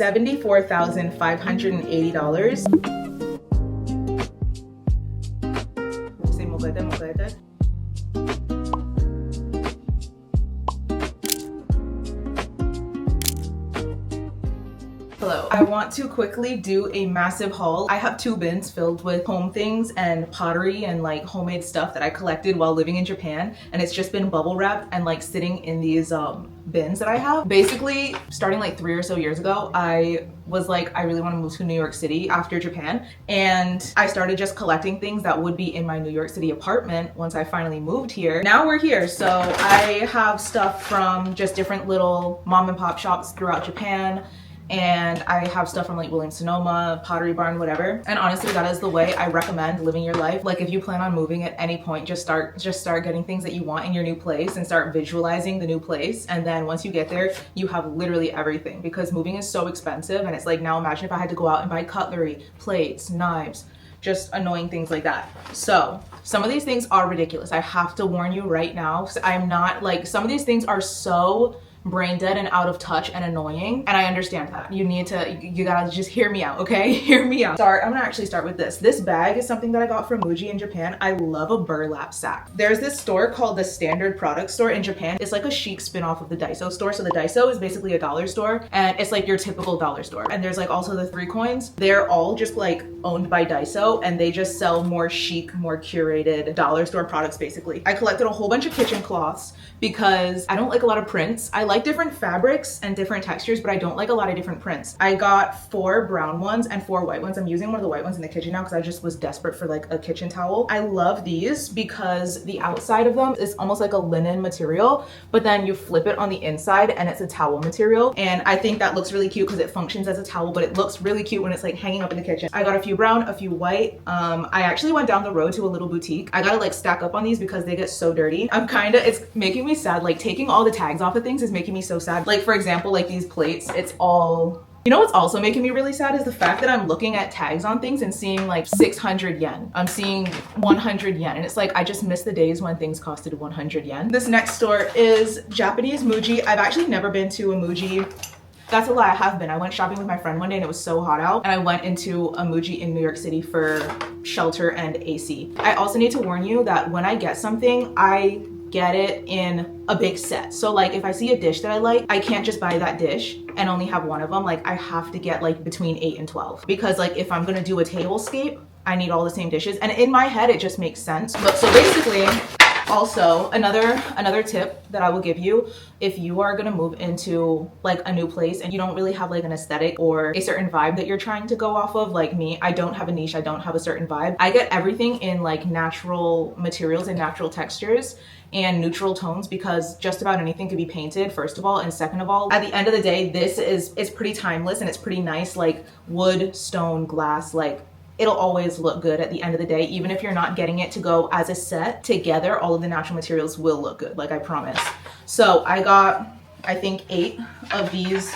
$74,580. Hello. I want to quickly do a massive haul. I have 2 bins filled with home things and pottery and like homemade stuff that I collected while living in Japan, and it's just been bubble wrapped and like sitting in these bins that I have. Basically, starting like 3 or so years ago, I was like, I really want to move to New York City after Japan, and I started just collecting things that would be in my New York City apartment once I finally moved here. Now we're here, so I have stuff from just different little mom and pop shops throughout Japan, and I have stuff from like Williams-Sonoma, Pottery Barn, whatever. And honestly, that is the way I recommend living your life. Like if you plan on moving at any point, just start getting things that you want in your new place and start visualizing the new place. And then once you get there, you have literally everything, because moving is so expensive. And it's like, now imagine if I had to go out and buy cutlery, plates, knives, just annoying things like that. So some of these things are ridiculous. I have to warn you right now. I'm not like, some of these things are so brain dead and out of touch and annoying, and I understand that. You gotta just hear me out, okay? Hear me out. I'm gonna actually start with this. This bag is something that I got from Muji in Japan. I love a burlap sack. There's this store called the Standard Product Store in Japan. It's like a chic spin-off of the Daiso store. So the Daiso is basically a dollar store, and it's like your typical dollar store. And there's like also the 3 coins. They're all just like owned by Daiso, and they just sell more chic, more curated dollar store products basically. I collected a whole bunch of kitchen cloths because I don't like a lot of prints. I like different fabrics and different textures, but I don't like a lot of different prints. I got 4 brown ones and 4 white ones. I'm using one of the white ones in the kitchen now because I just was desperate for like a kitchen towel. I love these because the outside of them is almost like a linen material, but then you flip it on the inside and it's a towel material. And I think that looks really cute because it functions as a towel, but it looks really cute when it's like hanging up in the kitchen. I got a few brown, a few white. I actually went down the road to a little boutique. I gotta like stack up on these because they get so dirty. It's making me sad. Like taking all the tags off of things is making me so sad. Like for example, like these plates, it's all, you know what's also making me really sad is the fact that I'm looking at tags on things and seeing like 600 yen. I'm seeing 100 yen, and it's like, I just miss the days when things costed 100 yen. This next store is Japanese Muji. I've actually never been to a Muji. That's a lie, I have been. I went shopping with my friend one day and it was so hot out, and I went into a Muji in New York City for shelter and AC. I also need to warn you that when I get something, I get it in a big set. So like if I see a dish that I like, I can't just buy that dish and only have one of them. Like I have to get like between 8 and 12, because like if I'm gonna do a tablescape, I need all the same dishes. And in my head, it just makes sense. But so basically, also, another tip that I will give you, if you are gonna move into like a new place and you don't really have like an aesthetic or a certain vibe that you're trying to go off of, like me, I don't have a niche, I don't have a certain vibe. I get everything in like natural materials and natural textures and neutral tones, because just about anything could be painted, first of all, and second of all, at the end of the day, it's pretty timeless and it's pretty nice, like wood, stone, glass, like it'll always look good at the end of the day. Even if you're not getting it to go as a set together, all of the natural materials will look good, like I promise. So I got, I think 8 of these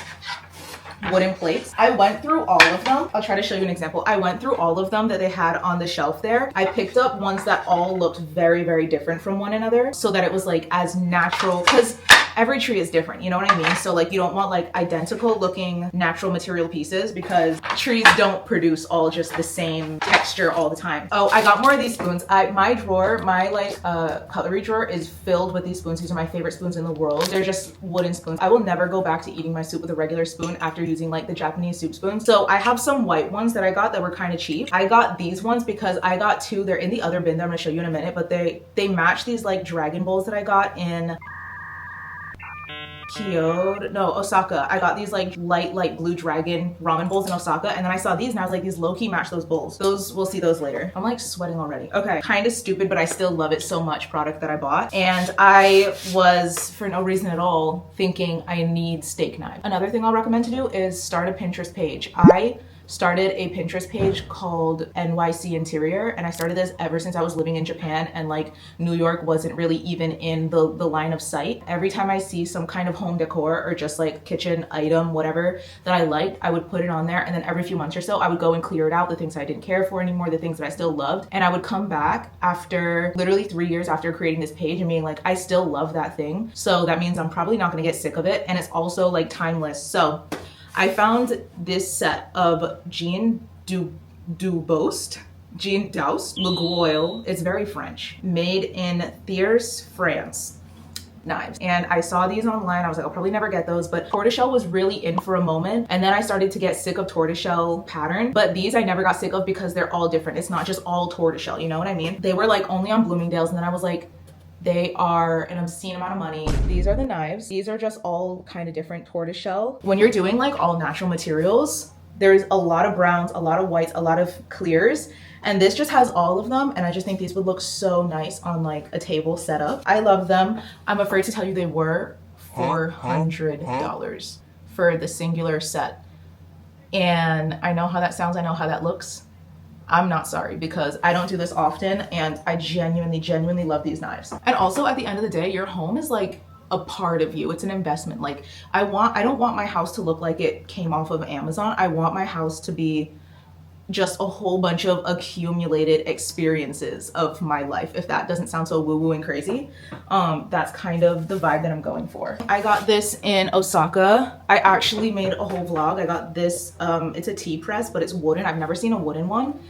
wooden plates. I went through all of them. I'll try to show you an example. I went through all of them that they had on the shelf there. I picked up ones that all looked very, very different from one another, so that it was like as natural, because every tree is different, you know what I mean? So like you don't want like identical looking natural material pieces, because trees don't produce all just the same texture all the time. Oh, I got more of these spoons. My drawer, my like cutlery drawer is filled with these spoons. These are my favorite spoons in the world. They're just wooden spoons. I will never go back to eating my soup with a regular spoon after using like the Japanese soup spoons. So I have some white ones that I got that were kind of cheap. I got these ones because I got 2. They're in the other bin that I'm gonna show you in a minute, but they match these like dragon bowls that I got in Osaka. I got these like light blue dragon ramen bowls in Osaka, and then I saw these and I was like, these low-key match those bowls. We'll see those later. I'm like sweating already. Okay, kind of stupid, but I still love it so much product that I bought. And I was, for no reason at all, thinking I need steak knife. Another thing I'll recommend to do is start a Pinterest page. I started a Pinterest page called NYC Interior, and I started this ever since I was living in Japan, and like New York wasn't really even in the line of sight. Every time I see some kind of home decor or just like kitchen item, whatever that I liked, I would put it on there, and then every few months or so I would go and clear it out, the things I didn't care for anymore, the things that I still loved, and I would come back after literally 3 years after creating this page and being like, I still love that thing, so that means I'm probably not gonna get sick of it, and it's also like timeless. So I found this set of Jean Dubost L'Oil. It's very French, made in Thiers, France. Knives, and I saw these online. I was like, I'll probably never get those, but tortoiseshell was really in for a moment, and then I started to get sick of tortoiseshell pattern. But these I never got sick of because they're all different. It's not just all tortoiseshell, you know what I mean? They were like only on Bloomingdale's, and then I was like, they are an obscene amount of money. These are the knives. These are just all kind of different tortoiseshell. When you're doing like all natural materials, there's a lot of browns, a lot of whites, a lot of clears, and this just has all of them, and I just think these would look so nice on like a table setup. I love them. I'm afraid to tell you they were $400 for the singular set. And I know how that sounds, I know how that looks. I'm not sorry because I don't do this often, and I genuinely love these knives. And also at the end of the day, your home is like a part of you. It's an investment. Like I don't want my house to look like it came off of Amazon. I want my house to be just a whole bunch of accumulated experiences of my life. If that doesn't sound so woo-woo and crazy, that's kind of the vibe that I'm going for. I got this in Osaka. I actually made a whole vlog. I got this, it's a tea press, but it's wooden. I've never seen a wooden one.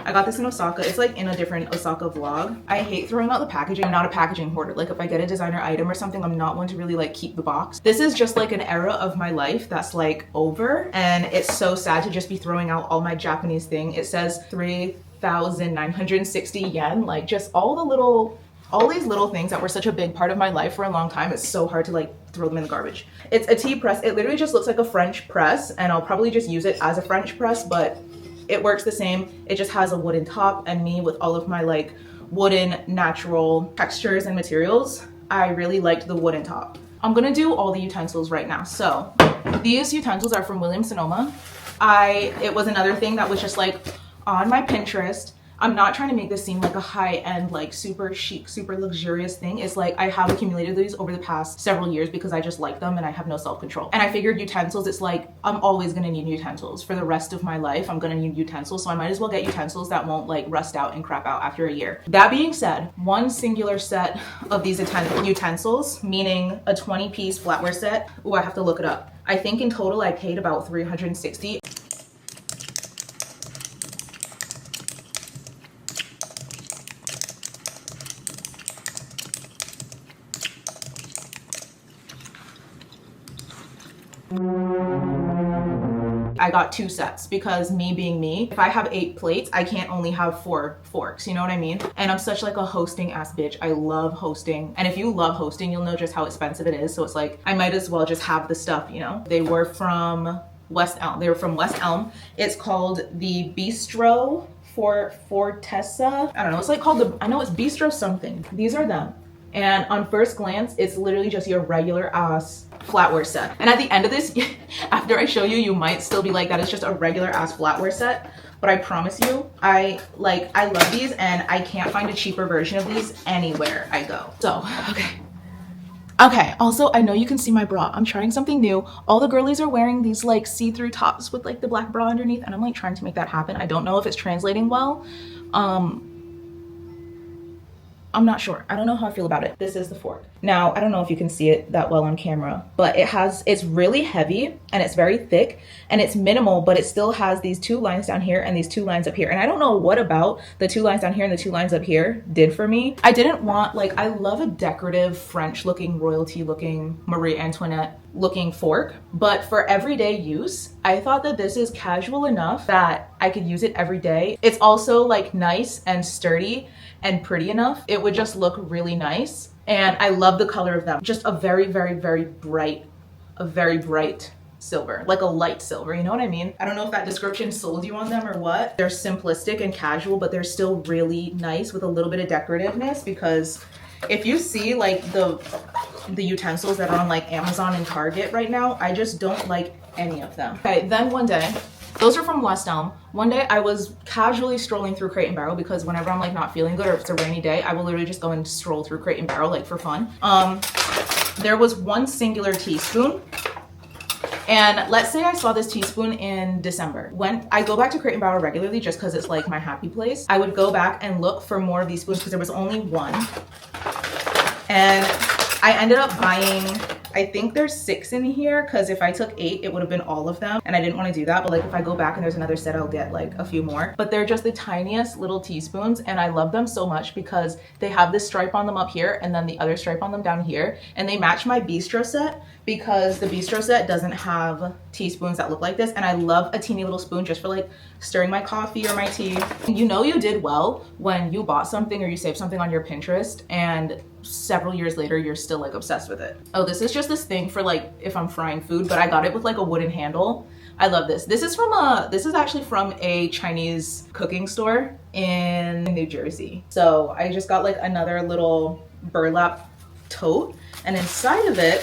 I got this in Osaka. It's like in a different Osaka vlog. I hate throwing out the packaging. I'm not a packaging hoarder. Like if I get a designer item or something, I'm not one to really like keep the box. This is just like an era of my life that's like over, and it's so sad to just be throwing out all my Japanese thing. It says 3,960 yen, like just all these little things that were such a big part of my life for a long time. It's so hard to like throw them in the garbage. It's a tea press. It literally just looks like a French press, and I'll probably just use it as a French press, but it works the same. It just has a wooden top, and me with all of my like wooden natural textures and materials, I really liked the wooden top. I'm gonna do all the utensils right now. So these utensils are from Williams-Sonoma. It was another thing that was just like on my Pinterest. I'm not trying to make this seem like a high-end, like super chic, super luxurious thing. It's like I have accumulated these over the past several years because I just like them and I have no self-control. And I figured utensils, it's like I'm always gonna need utensils for the rest of my life. I'm gonna need utensils, so I might as well get utensils that won't like rust out and crap out after a year. That being said, one singular set of these utensils, meaning a 20-piece flatware set. Ooh, I have to look it up. I think in total I paid about $360. I got 2 sets because me being me, if I have 8 plates, I can't only have 4 forks, you know what I mean? And I'm such like a hosting ass bitch. I love hosting. And if you love hosting, you'll know just how expensive it is. So it's like, I might as well just have the stuff, you know? They were from West Elm. They were from West Elm. It's called the Bistro Fortessa. I don't know, it's like called I know it's Bistro something. These are them. And on first glance, it's literally just your regular ass flatware set. And at the end of this, after I show you, you might still be like, that is just a regular ass flatware set. But I promise you, I love these, and I can't find a cheaper version of these anywhere I go. So, okay, also, I know you can see my bra. I'm trying something new. All the girlies are wearing these like see-through tops with like the black bra underneath, and I'm like trying to make that happen. I don't know if it's translating well. I'm not sure. I don't know how I feel about it. This is the fork. Now, I don't know if you can see it that well on camera, but it's really heavy and it's very thick and it's minimal, but it still has these 2 lines down here and these 2 lines up here. And I don't know what about the 2 lines down here and the 2 lines up here did for me. I didn't want, like, I love a decorative French looking, royalty looking, Marie Antoinette looking fork, but for everyday use, I thought that this is casual enough that I could use it every day. It's also like nice and sturdy and pretty enough. It would just look really nice. And I love the color of them. Just a very bright silver, like a light silver, you know what I mean? I don't know if that description sold you on them or what. They're simplistic and casual, but they're still really nice with a little bit of decorativeness, because if you see like the utensils that are on like Amazon and Target right now, I just don't like any of them. Okay, then one day, those are from West Elm. One day I was casually strolling through Crate&Barrel, because whenever I'm like not feeling good or if it's a rainy day, I will literally just go and stroll through Crate&Barrel like for fun. There was one singular teaspoon, and let's say I saw this teaspoon in December. When I go back to Crate&Barrel regularly just because it's like my happy place, I would go back and look for more of these spoons because there was only one. And I ended up buying I think there's 6 in here because if I took 8, it would have been all of them. And I didn't want to do that. But like if I go back and there's another set, I'll get like a few more. But they're just the tiniest little teaspoons. And I love them so much because they have this stripe on them up here and then the other stripe on them down here. And they match my bistro set because the bistro set doesn't have teaspoons that look like this. And I love a teeny little spoon just for like stirring my coffee or my tea. You know you did well when you bought something or you saved something on your Pinterest and several years later you're still like obsessed with it. Oh, this is just this thing for like if I'm frying food, but I got it with like a wooden handle. I love this. This is actually from a Chinese cooking store in New Jersey. So I just got like another little burlap tote, and inside of it,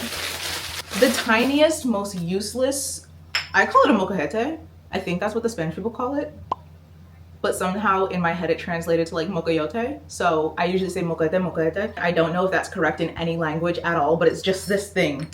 the tiniest, most useless, I call it a molcajete. I think that's what the Spanish people call it. But somehow in my head it translated to like mocayote. So I usually say molcajete. I don't know if that's correct in any language at all, but it's just this thing.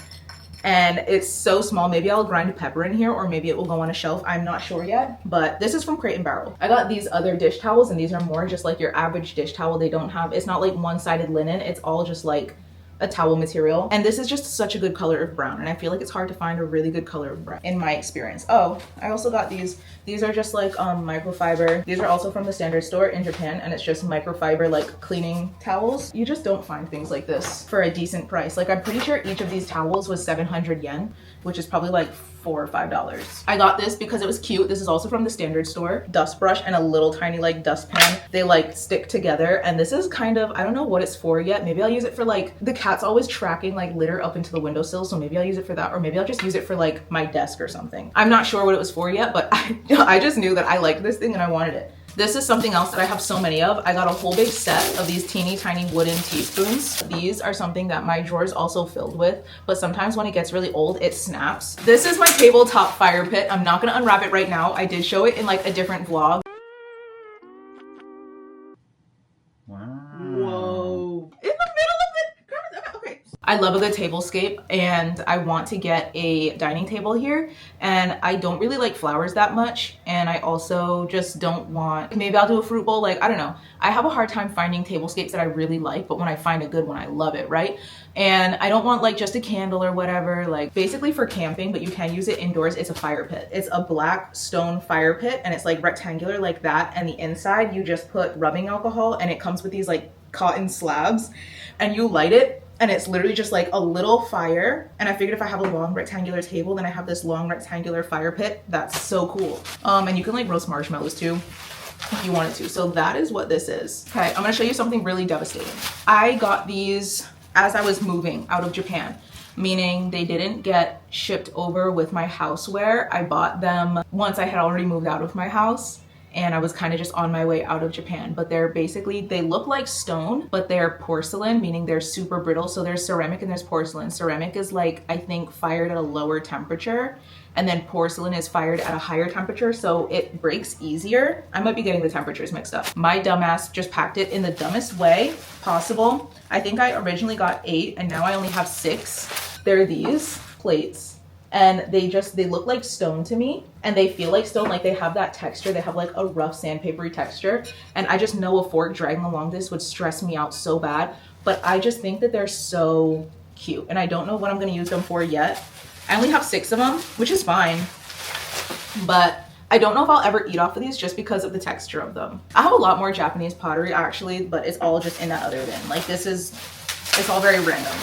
And it's so small. Maybe I'll grind pepper in here or maybe it will go on a shelf. I'm not sure yet, but this is from Crate&Barrel. I got these other dish towels and these are more just like your average dish towel. They don't have, it's not like one-sided linen. It's all just like a towel material. And this is just such a good color of brown. And I feel like it's hard to find a really good color of brown in my experience. Oh, I also got these. These are just like microfiber. These are also from the standard store in Japan. And it's just microfiber like cleaning towels. You just don't find things like this for a decent price. Like I'm pretty sure each of these towels was 700 yen, which is probably like $4 or $5. I got this because it was cute. This is also from the standard store. Dust brush and a little tiny like dustpan. They like stick together. And this is kind of, I don't know what it's for yet. Maybe I'll use it for like, the cat's always tracking like litter up into the windowsill. So maybe I'll use it for that. Or maybe I'll just use it for like my desk or something. I'm not sure what it was for yet, but I just knew that I liked this thing and I wanted it. This is something else that I have so many of. I got a whole big set of these teeny tiny wooden teaspoons. These are something that my drawer is also filled with, but sometimes when it gets really old, it snaps. This is my tabletop fire pit. I'm not gonna unwrap it right now. I did show it in like a different vlog. Wow. Whoa. In the middle of it. Okay. I love a good tablescape and I want to get a dining table here, and I don't really like flowers that much, and I also just don't want, maybe I'll do a fruit bowl, like I don't know. I have a hard time finding tablescapes that I really like, but when I find a good one I love it, right? And I don't want like just a candle or whatever, like basically for camping, but you can use it indoors. It's a fire pit. It's a black stone fire pit and it's like rectangular like that, and the inside you just put rubbing alcohol and it comes with these like cotton slabs and you light it. And it's literally just like a little fire. And I figured if I have a long rectangular table, then I have this long rectangular fire pit. That's so cool. And you can like roast marshmallows too if you wanted to. So that is what this is. Okay, I'm gonna show you something really devastating. I got these as I was moving out of Japan, meaning they didn't get shipped over with my houseware. I bought them once I had already moved out of my house. And I was kind of just on my way out of Japan, but they're basically, they look like stone, but they're porcelain, meaning they're super brittle. So there's ceramic and there's porcelain. Ceramic is like, I think, fired at a lower temperature, and then porcelain is fired at a higher temperature, so it breaks easier. I might be getting the temperatures mixed up. My dumbass just packed it in the dumbest way possible. I think I originally got 8 and now I only have 6. They're these plates. And they look like stone to me, and they feel like stone, like they have that texture. They have like a rough sandpapery texture, and I just know a fork dragging along this would stress me out so bad, but I just think that they're so cute, and I don't know what I'm gonna use them for yet. I only have 6 of them, which is fine, but I don't know if I'll ever eat off of these just because of the texture of them. I have a lot more Japanese pottery actually, but it's all just in that other bin. Like it's all very random.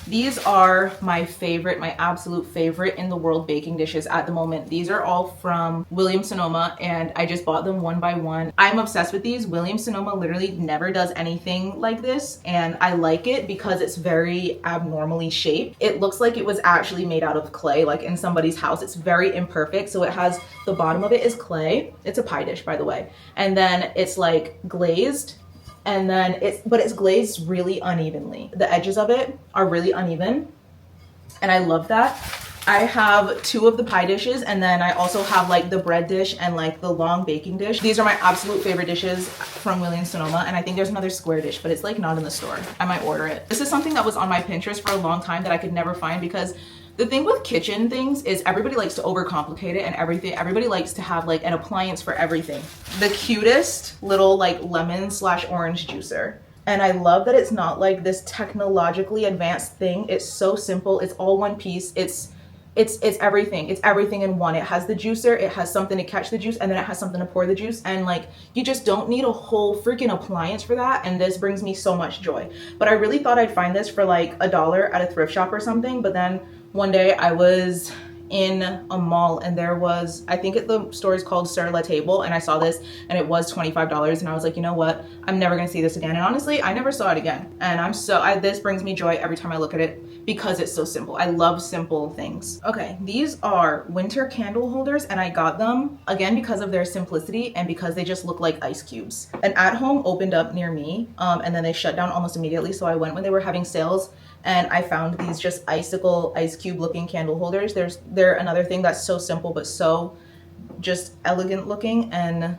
These are my favorite, my absolute favorite in the world baking dishes at the moment. These are all from Williams-Sonoma, and I just bought them one by one. I'm obsessed with these. Williams-Sonoma literally never does anything like this, and I like it because it's very abnormally shaped. It looks like it was actually made out of clay, like in somebody's house. It's very imperfect. So it has, the bottom of it is clay. It's a pie dish, by the way. And then it's like glazed. And then it's glazed really unevenly. The edges of it are really uneven, and I love that. I have 2 of the pie dishes, and then I also have like the bread dish and like the long baking dish. These are my absolute favorite dishes from Williams-Sonoma, and I think there's another square dish, but it's like not in the store. I might order it. This is something that was on my Pinterest for a long time that I could never find, because the thing with kitchen things is everybody likes to overcomplicate it, and everybody likes to have like an appliance for everything. The cutest little like lemon/orange juicer. And I love that it's not like this technologically advanced thing. It's so simple. It's all one piece. It's everything. It's everything in one. It has the juicer, it has something to catch the juice, and then it has something to pour the juice. And like, you just don't need a whole freaking appliance for that. And this brings me so much joy. But I really thought I'd find this for like $1 at a thrift shop or something. But then one day I was in a mall and there was, I think the store is called Sur La Table, and I saw this and it was $25, and I was like, you know what, I'm never gonna see this again. And honestly, I never saw it again. And this brings me joy every time I look at it because it's so simple. I love simple things. Okay, these are winter candle holders, and I got them again because of their simplicity and because they just look like ice cubes. An At Home opened up near me, and then they shut down almost immediately, so I went when they were having sales, and I found these just icicle ice cube looking candle holders. They're another thing that's so simple but so just elegant looking, and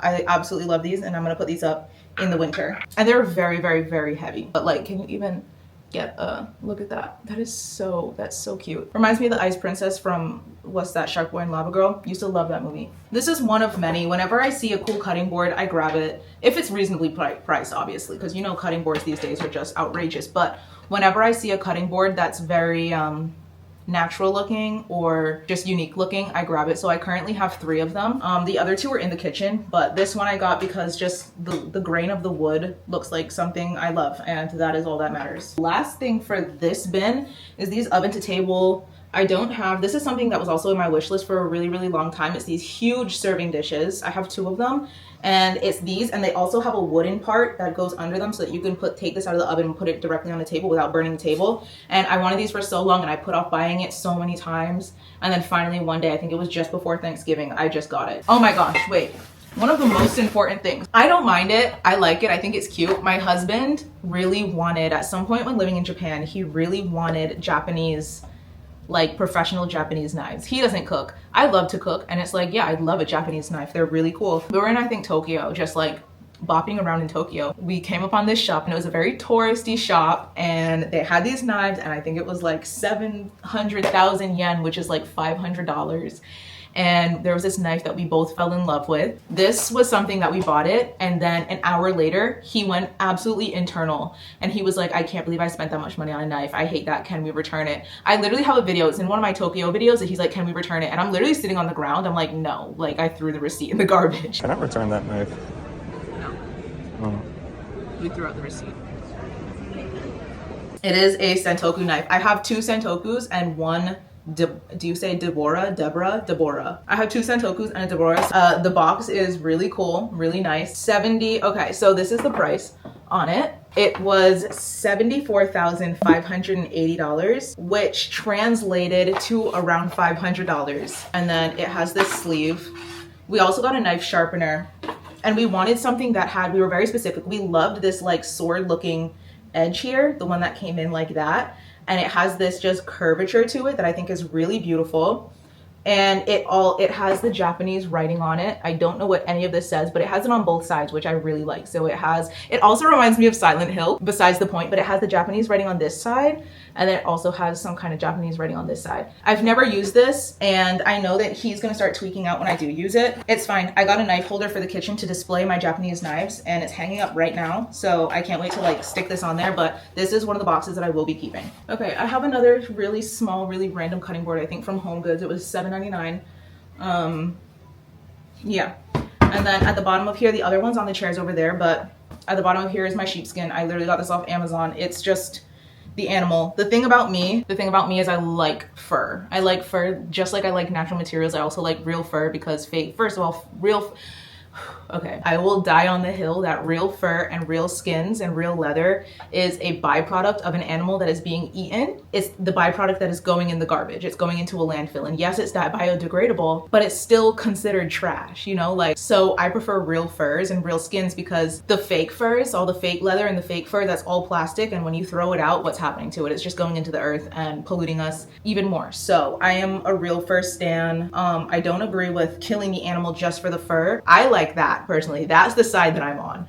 I absolutely love these, and I'm gonna put these up in the winter. And they're very, very, very heavy, but like, can you even get a look at that? That's so cute. Reminds me of the Ice Princess from, what's that, Shark Boy and Lava Girl? Used to love that movie. This is one of many. Whenever I see a cool cutting board, I grab it. If it's reasonably priced, obviously, because you know cutting boards these days are just outrageous. But whenever I see a cutting board that's very natural looking or just unique looking, I grab it. So I currently have 3 of them. The other 2 are in the kitchen, but this one I got because just the grain of the wood looks like something I love, and that is all that matters. Last thing for this bin is these oven to table. This is something that was also in my wish list for a really, really long time. It's these huge serving dishes. I have 2 of them, and it's these, and they also have a wooden part that goes under them so that you can take this out of the oven and put it directly on the table without burning the table. And I wanted these for so long, and I put off buying it so many times. And then finally one day, I think it was just before Thanksgiving, I just got it. Oh my gosh, wait. One of the most important things. I don't mind it. I like it. I think it's cute. My husband really wanted, at some point when living in Japan, he really wanted Japanese, like professional Japanese knives. He doesn't cook. I love to cook, and it's like, yeah, I'd love a Japanese knife. They're really cool. We were in, I think, Tokyo, just like bopping around in Tokyo. We came upon this shop, and it was a very touristy shop, and they had these knives, and I think it was like 700,000 yen, which is like $500. And there was this knife that we both fell in love with. This was something that we bought it, and then an hour later, he went absolutely internal, and he was like, I can't believe I spent that much money on a knife. I hate that. Can we return it? I literally have a video. It's in one of my Tokyo videos that he's like, can we return it? And I'm literally sitting on the ground. I'm like, no. Like, I threw the receipt in the garbage. Can I return that knife? No. Oh. We threw out the receipt. It is a Sentoku knife. I have 2 Sentokus and one do you say Deborah? Deborah. I have 2 Sentokus and a Deborah. The box is really cool, really nice. Okay, so this is the price on it. It was $74,580, which translated to around $500. And then it has this sleeve. We also got a knife sharpener, and we wanted something that we were very specific. We loved this like sword looking edge here, the one that came in like that. And it has this just curvature to it that I think is really beautiful. And it has the Japanese writing on it. I don't know what any of this says, but it has it on both sides, which I really like. So it also reminds me of Silent Hill, besides the point, but it has the Japanese writing on this side, and then it also has some kind of Japanese writing on this side. I've never used this, and I know that he's gonna start tweaking out when I do use it. It's fine. I got a knife holder for the kitchen to display my Japanese knives, and it's hanging up right now, so I can't wait to like stick this on there, but this is one of the boxes that I will be keeping. Okay, I have another really small, really random cutting board, I think from Home Goods. It was $7.99. Yeah. And then at the bottom of here, the other one's on the chairs over there, but at the bottom of here is my sheepskin. I literally got this off Amazon. It's just the animal. The thing about me is I like fur. I like fur just like I like natural materials. I also like real fur because first of all, okay, I will die on the hill that real fur and real skins and real leather is a byproduct of an animal that is being eaten. It's the byproduct that is going in the garbage. It's going into a landfill. And yes, it's that biodegradable, but it's still considered trash, you know? Like, so I prefer real furs and real skins because the fake furs, all the fake leather and the fake fur, that's all plastic. And when you throw it out, what's happening to it? It's just going into the earth and polluting us even more. So I am a real fur stan. I don't agree with killing the animal just for the fur. I like that personally. That's the side that I'm on.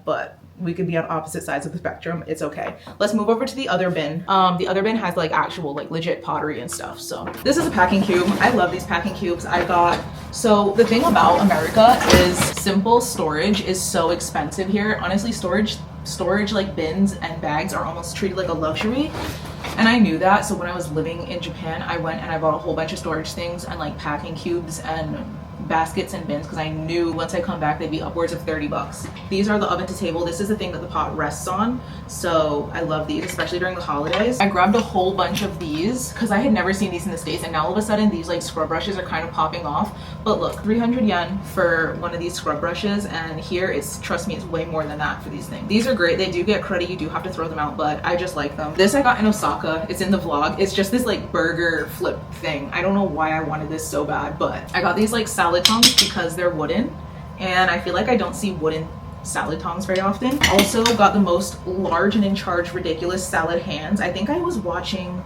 But we could be on opposite sides of the spectrum. It's okay. Let's move over to the other bin. The other bin has like actual like legit pottery and stuff. So this is a packing cube. I love these packing cubes. I got So the thing about America is simple storage is so expensive here. Honestly, storage like bins and bags are almost treated like a luxury. And I knew that, so when I was living in Japan, I went and I bought a whole bunch of storage things and like packing cubes and baskets and bins because I knew once I come back they'd be upwards of 30 bucks. These are the oven to table. This is the thing that the pot rests on, so I love these, especially during the holidays. I grabbed a whole bunch of these because I had never seen these in the States, and now all of a sudden these like scrub brushes are kind of popping off. But look, 300 yen for one of these scrub brushes, and here it's, trust me, it's way more than that for these things. These are great. They do get credit, you do have to throw them out, but I just like them. This I got in Osaka. It's in the vlog. It's just this like burger flip thing. I don't know why I wanted this so bad, but I got these like salad tongs because they're wooden, and I feel like I don't see wooden salad tongs very often. Also got the most large and in charge ridiculous salad hands. I think I was watching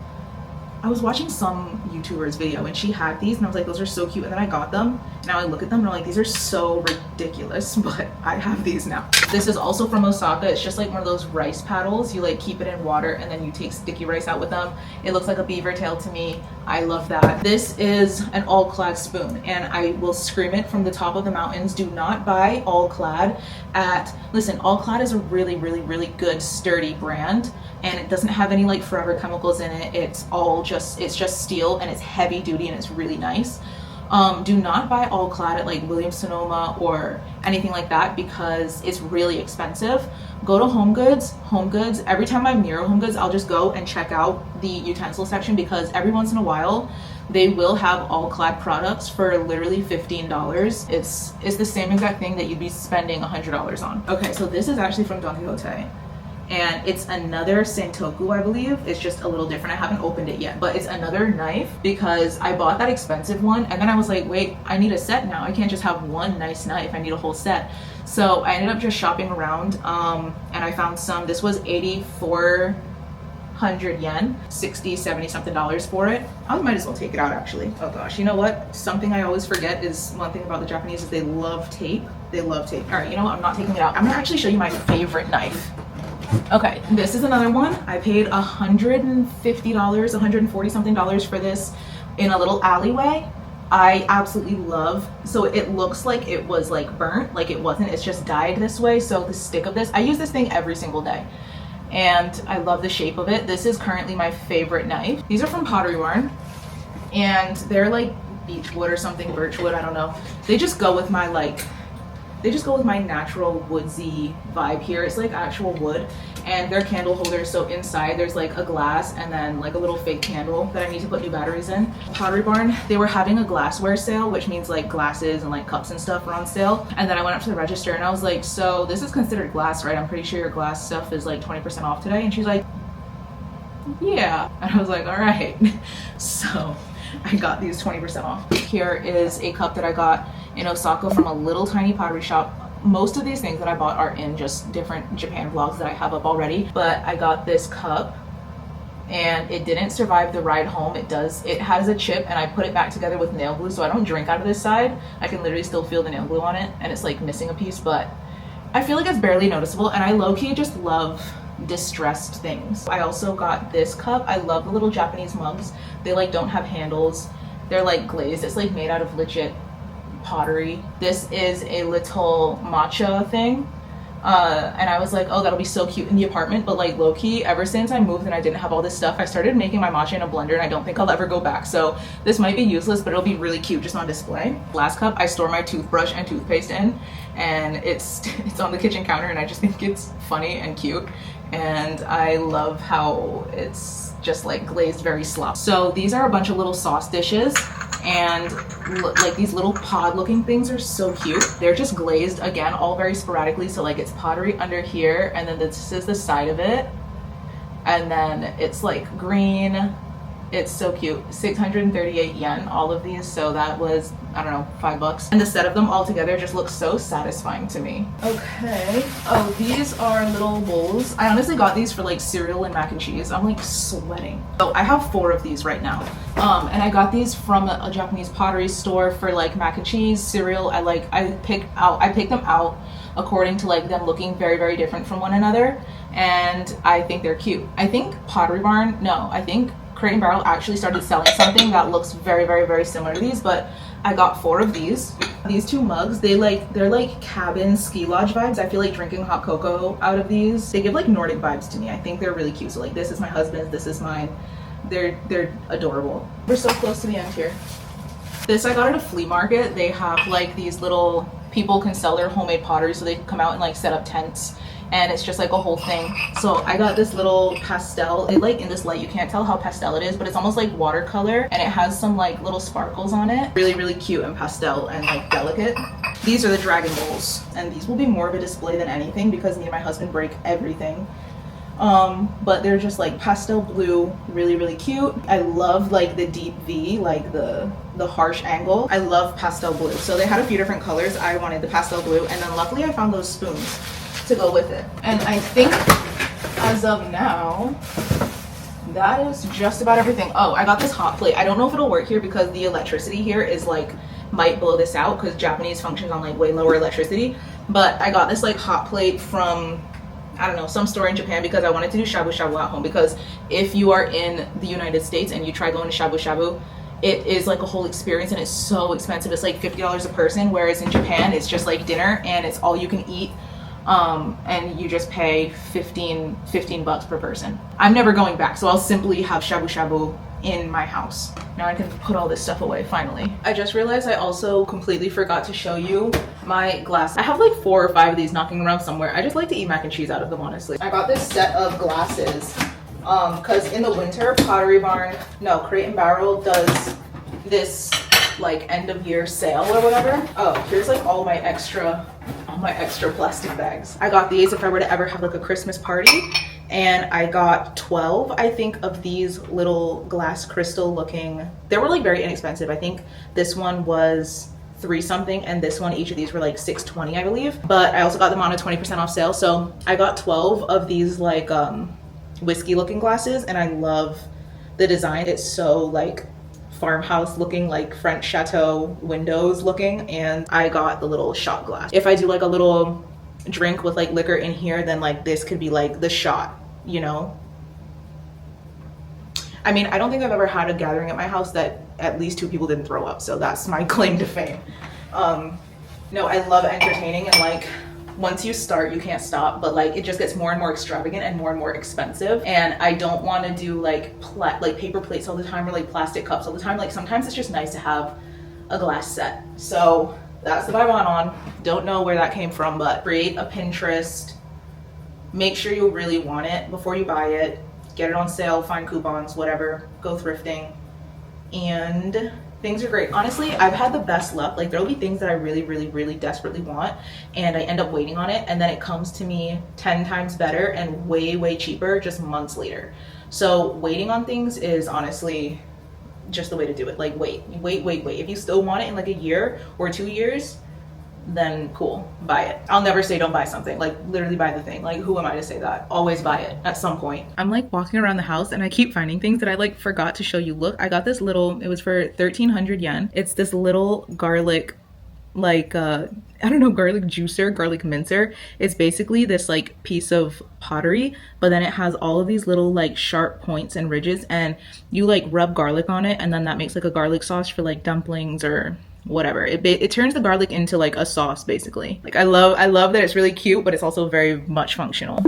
some YouTuber's video and she had these and I was like, those are so cute, and then I got them. Now I look at them and I'm like, these are so ridiculous, but I have these now. This is also from Osaka. It's just like one of those rice paddles. You like keep it in water and then you take sticky rice out with them. It looks like a beaver tail to me. I love that. This is an all-clad spoon, and I will scream it from the top of the mountains. Do not buy all-clad at, listen, all-clad is a really, really, really good sturdy brand, and it doesn't have any like forever chemicals in it. It's just steel, and it's heavy duty, and it's really nice. Do not buy all-clad at like Williams Sonoma or anything like that because it's really expensive. Go to Home Goods. Every time I'm near Home Goods, I'll just go and check out the utensil section because every once in a while they will have all-clad products for literally $15. It's the same exact thing that you'd be spending $100 on. Okay, so this is actually from Don Quixote, and it's another Sentoku, I believe. It's just a little different. I haven't opened it yet, but it's another knife because I bought that expensive one and then I was like, wait, I need a set now. I can't just have one nice knife. I need a whole set. So I ended up just shopping around and I found some. This was 8,400 yen, 60, 70 something dollars for it. I might as well take it out actually. Oh gosh, you know what? Something I always forget is one thing about the Japanese is they love tape. They love tape. All right, you know what? I'm not taking it out. I'm gonna actually show you my favorite knife. Okay, this is another one. I paid $150, $140 something for this in a little alleyway. I absolutely love, so it looks like it was like burnt, like it wasn't, it's just dyed this way. So the stick of this, I use this thing every single day and I love the shape of it. This is currently my favorite knife. These are from Pottery and they're like beechwood or something, birchwood, I don't know. They just go with my natural woodsy vibe here. It's like actual wood, and they're candle holders, so inside there's like a glass and then like a little fake candle that I need to put new batteries in. Pottery Barn, they were having a glassware sale, which means like glasses and like cups and stuff were on sale. And then I went up to the register and I was like, so this is considered glass, right? I'm pretty sure your glass stuff is like 20% off today. And she's like, yeah. And I was like, all right. So I got these 20% off. Here is a cup that I got in Osaka from a little tiny pottery shop. Most of these things that I bought are in just different Japan vlogs that I have up already, but I got this cup and it didn't survive the ride home. It has a chip, and I put it back together with nail glue so I don't drink out of this side. I can literally still feel the nail glue on it, and it's like missing a piece, but I feel like it's barely noticeable, and I low-key just love distressed things. I also got this cup. I love the little Japanese mugs. They like don't have handles. They're like glazed. It's like made out of legit pottery. This is a little matcha thing. And I was like, oh, that'll be so cute in the apartment, but like low-key, ever since I moved and I didn't have all this stuff, I started making my matcha in a blender, and I don't think I'll ever go back. So this might be useless, but it'll be really cute just on display. Last cup, I store my toothbrush and toothpaste in, and it's on the kitchen counter, and I just think it's funny and cute, and I love how it's just like glazed very sloppy. So these are a bunch of little sauce dishes, and like these little pod looking things are so cute. They're just glazed, again, all very sporadically. So like it's pottery under here, and then this is the side of it, and then it's like green. It's so cute. 638 yen, all of these. So that was, I don't know, $5. And the set of them all together just looks so satisfying to me. Okay. Oh, these are little bowls. I honestly got these for like cereal and mac and cheese. I'm like sweating. So I have 4 of these right now. And I got these from a Japanese pottery store for like mac and cheese, cereal. I picked them out according to like them looking very, very different from one another. And I think they're cute. I think I think Crate&Barrel actually started selling something that looks very, very, very similar to these, but I got 4 of these. These 2 mugs, they're like cabin ski lodge vibes. I feel like drinking hot cocoa out of these. They give like Nordic vibes to me. I think they're really cute. So like this is my husband's, this is mine. They're adorable. We're so close to the end here. This I got at a flea market. They have like these little, people can sell their homemade pottery, so they can come out and like set up tents, and it's just like a whole thing. So I got this little pastel. It like in this light you can't tell how pastel it is, but it's almost like watercolor, and it has some like little sparkles on it. Really, really cute and pastel and like delicate. These are the dragon bowls, and these will be more of a display than anything because me and my husband break everything. But they're just like pastel blue, really, really cute. I love like the deep V, like the harsh angle. I love pastel blue. So they had a few different colors. I wanted the pastel blue, and then luckily I found those spoons to go with it. And I think as of now, that is just about everything. Oh, I got this hot plate. I don't know if it'll work here because the electricity here is like, might blow this out because Japanese functions on like way lower electricity. But I got this like hot plate from, I don't know, some store in Japan because I wanted to do shabu shabu at home, because if you are in the United States and you try going to shabu shabu, it is like a whole experience and it's so expensive. It's like $50 a person, whereas in Japan it's just like dinner and it's all you can eat, and you just pay 15 bucks per person. I'm never going back, so I'll simply have shabu shabu in my house. Now I can put all this stuff away finally. I just realized I also completely forgot to show you my glass. I have like 4 or 5 of these knocking around somewhere. I just like to eat mac and cheese out of them, honestly. I got this set of glasses because in the winter, Crate&Barrel does this like end of year sale or whatever. Oh, here's like all my extra plastic bags. I got these if I were to ever have like a Christmas party. And I got 12, I think, of these little glass crystal looking. They were like very inexpensive. I think this one was $3 something, and this one, each of these were like $6.20, I believe. But I also got them on a 20% off sale. So I got 12 of these like whiskey looking glasses, and I love the design. It's so like farmhouse looking, like French chateau windows looking. And I got the little shot glass. If I do like a little drink with like liquor in here, then like this could be like the shot, you know? I mean, I don't think I've ever had a gathering at my house that at least 2 people didn't throw up, so that's my claim to fame. No, I love entertaining, and like once you start you can't stop, but like it just gets more and more extravagant and more expensive, and I don't want to do like paper plates all the time or like plastic cups all the time. Like sometimes it's just nice to have a glass set. So that's the vibe I'm on. Don't know where that came from, but create a Pinterest. Make sure you really want it before you buy it. Get it on sale, find coupons, whatever. Go thrifting. And things are great. Honestly, I've had the best luck. Like there'll be things that I really desperately want, and I end up waiting on it, and then it comes to me 10 times better and way cheaper just months later. So waiting on things is honestly just the way to do it. Like wait. If you still want it in like a year or 2 years, then cool, buy it. I'll never say don't buy something. Like literally buy the thing. Like who am I to say that? Always buy it at some point. I'm like walking around the house and I keep finding things that I like forgot to show you. Look, I got this little, it was for 1,300 yen. It's this little garlic, like I don't know, garlic juicer, garlic mincer. It's basically this like piece of pottery, but then it has all of these little like sharp points and ridges, and you like rub garlic on it, and then that makes like a garlic sauce for like dumplings or whatever. It turns the garlic into like a sauce basically. Like I love that it's really cute, but it's also very much functional.